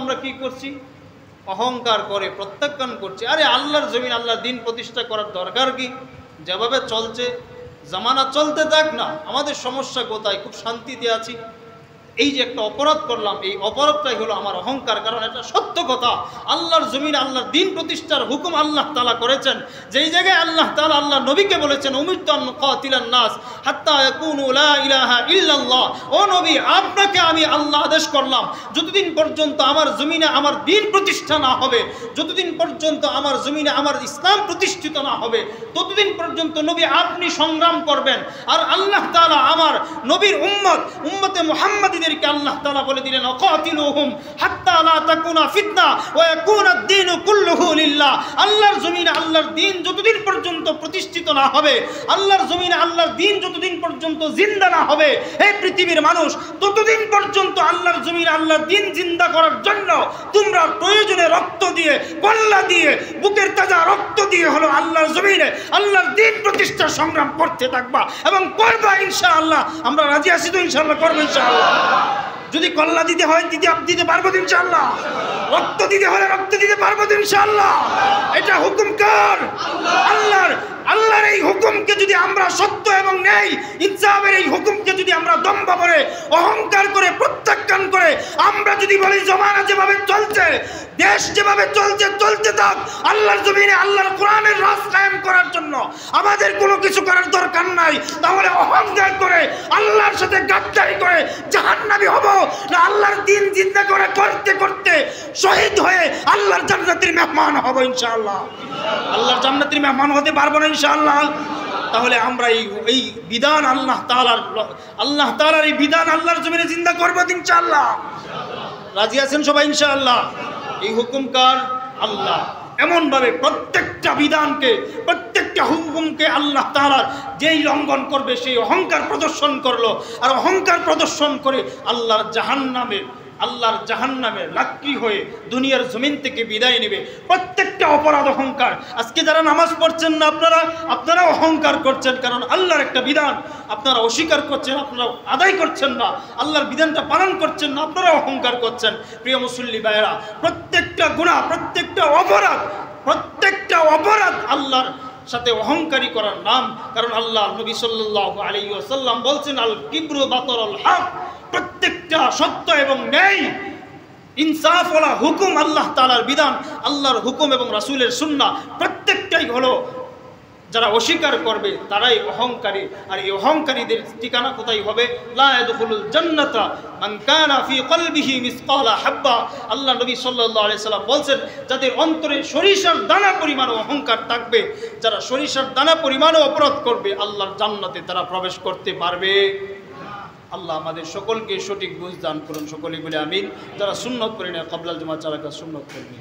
আমরা কি করছি? অহংকার করে প্রত্যাখ্যান করছি। আরে আল্লাহর জমিন, আল্লাহর দিন প্রতিষ্ঠা করার দরকার কি? যেভাবে চলছে জামানা চলতে থাক না, আমাদের সমস্যা কোথায়? খুব শান্তিতে আছি। এই যে একটা অপরাধ করলাম, এই অপরাধটাই হলো আমার অহংকার। কারণ এটা সত্য কথা, আল্লাহর জমিন আল্লাহর দিন প্রতিষ্ঠার হুকুম আল্লাহ তাআলা করেছেন। যেই জায়গায় আল্লাহ তাআলা আল্লাহ নবীকে বলেছেন উমিরতু আন উকাতিলান নাস হাত্তা ইয়াকুনু লা ইলাহা ইল্লাল্লাহ, ও নবী আপনাকে আমি আল্লাহ আদেশ করলাম যতদিন পর্যন্ত আমার জমিনে আমার দিন প্রতিষ্ঠা না হবে, যতদিন পর্যন্ত আমার জমিনে আমার ইসলাম প্রতিষ্ঠিত না হবে, ততদিন পর্যন্ত নবী আপনি সংগ্রাম করবেন। আর আল্লাহ তাআলা আমার নবীর উম্মতে মুহাম্মাদীদেরকে আল্লাহ তাআলা বলে দিলেন ওয়াকাতিলুহুম হাত্তা লা তাকুনা ফিতনা ওয়া ইয়াকুনা আদ-দীনু কুল্লুহু লিল্লাহ। আল্লাহর জমিনে আল্লাহর দিন যতদিন পর্যন্ত প্রতিষ্ঠিত না হবে, আল্লাহর জমিনে আল্লাহর দিন যতদিন পর্যন্ত জিন্দা না হবে, এই পৃথিবীর মানুষ ততদিন পর্যন্ত আল্লাহর জমিনে আল্লাহর দিন জিন্দা করার জন্য তোমরা প্রয়োজনে রক্ত দিয়ে, কল্লা দিয়ে, বুকের তাজা রক্ত দিয়ে হলো আল্লাহর জমিনে আল্লাহর দিন প্রতিষ্ঠার সংগ্রাম করতে থাকবা এবং করবা ইনশাআল্লাহ। আমরা রাজি আছি তো? ইনশাআল্লাহ করবো ইনশাআল্লাহ। যদি কল্লা দিতে হয় দিতে পারবো তো ইনশাআল্লাহ। রক্ত দিতে হলে রক্ত দিতে পারবো তো ইনশাআল্লাহ। এটা হুকুম কার? আল্লাহর। আল্লাহর এই হুকুমকে যদি আমরা সত্য এবং ন্যায় ইনসাফের এই হুকুমকে যদি আমরা দম্ভ করে, অহংকার করে, প্রত্যাখ্যান করে আমরা যদি বলি জমানা যেভাবে চলছে, দেশ যেভাবে চলছে চলতে থাক, আল্লাহর জমিনে আল্লাহর কোরআনের রাজ কায়েম করার জন্য আমাদের কোনো কিছু করার দরকার নাই, তাহলে অহংকার করে আল্লাহর সাথে গাদ্দারি করে জাহান্নামী হব না আল্লাহর দিন জিন্দা করে করতে করতে শহীদ হয়ে আল্লাহর জান্নাতের মেহমান হব ইনশাআল্লাহ। আল্লাহর জান্নাতের মেহমান হতে পারবো না ইনশাআল্লাহ। তাহলে আমরা এই বিধান আল্লাহ তাআলার এই বিধান আল্লাহর জমিনে জিন্দা করবো ইনশাআল্লাহ। রাজি আছেন সবাই ইনশাআল্লাহ? এই হুকুম কার? আল্লাহ। এমনভাবে প্রত্যেকটা বিধানকে, প্রত্যেকটা হুকুমকে আল্লাহ তাআলার যেই লঙ্ঘন করবে সেই অহংকার প্রদর্শন করলো, আর অহংকার প্রদর্শন করে আল্লাহর জাহান্নামের লাকড়ি হয়ে দুনিয়ার জমিন থেকে বিদায় নেবে। প্রত্যেকটা অপরাধ অহংকার। আজকে যারা নামাজ পড়ছেন না আপনারা অহংকার করছেন, কারণ আল্লাহর একটা বিধান আপনারা অস্বীকার করছেন, আপনারা আদায় করছেন না, আল্লাহর বিধানটা পালন করছেন না, আপনারা অহংকার করছেন। প্রিয় মুসল্লি ভাইয়েরা, প্রত্যেকটা গুনাহ, প্রত্যেকটা অপরাধ আল্লাহর সাথে অহংকারী করার নাম। কারণ আল্লাহ নবী সাল্লাল্লাহু আলাইহি ওয়াসাল্লাম বলছেন আল কিবরু বাতরুল হক, প্রত্যেকটা সত্য এবং ন্যায় ইনসাফ ওয়ালা হুকুম আল্লাহ তাআলার বিধান, আল্লাহর হুকুম এবং রাসূলের সুন্নাহ প্রত্যেকটাই হলো যারা অস্বীকার করবে তারাই অহংকারী। আর এই অহংকারীদের ঠিকানা কোথায় হবে? লা ইয়াদখুলুল জান্নাতা মান কানা ফি কলবিহি মিসকালা হাব্বা। আল্লাহ নবী সাল্লাল্লাহু আলাইহি সাল্লাম বলেন যাদের অন্তরে সরিষার দানা পরিমাণ অহংকার থাকবে, যারা সরিষার দানা পরিমাণও অপরাধ করবে, আল্লাহর জান্নাতে তারা প্রবেশ করতে পারবে। আল্লাহ আমাদের সকলকে সঠিক বুঝ দান করুন। সকলে বলে আমিন। যারা সুন্নত করেন কবলাল জুমা চারাকা সুন্নত করবে।